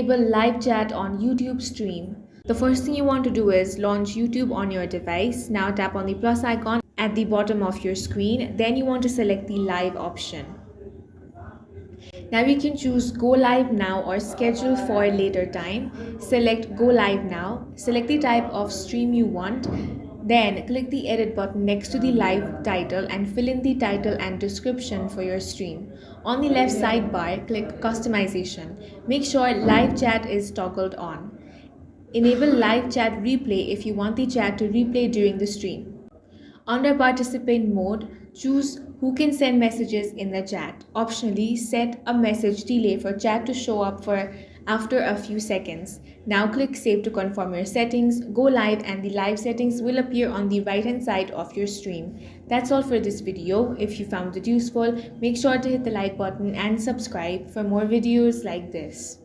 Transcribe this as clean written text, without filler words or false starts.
enable live chat on YouTube stream. The first thing you want to do is launch YouTube on your device. Now tap on the plus icon at the bottom of your screen. Then you want to select the live option. Now you can choose go live now or schedule for later time. Select go live now. Select the type of stream you want. Then click the edit button next to the live title and fill in the title and description for your stream. On the left sidebar, click customization. Make sure live chat is toggled on. Enable live chat replay if you want the chat to replay during the stream. Under participant mode, choose who can send messages in the chat. Optionally, set a message delay for chat to show up for after a few seconds. Now click save to confirm your settings, go live, and the live settings will appear on the right hand side of your stream. That's all for this video. If you found it useful, make sure to hit the like button and subscribe for more videos like this.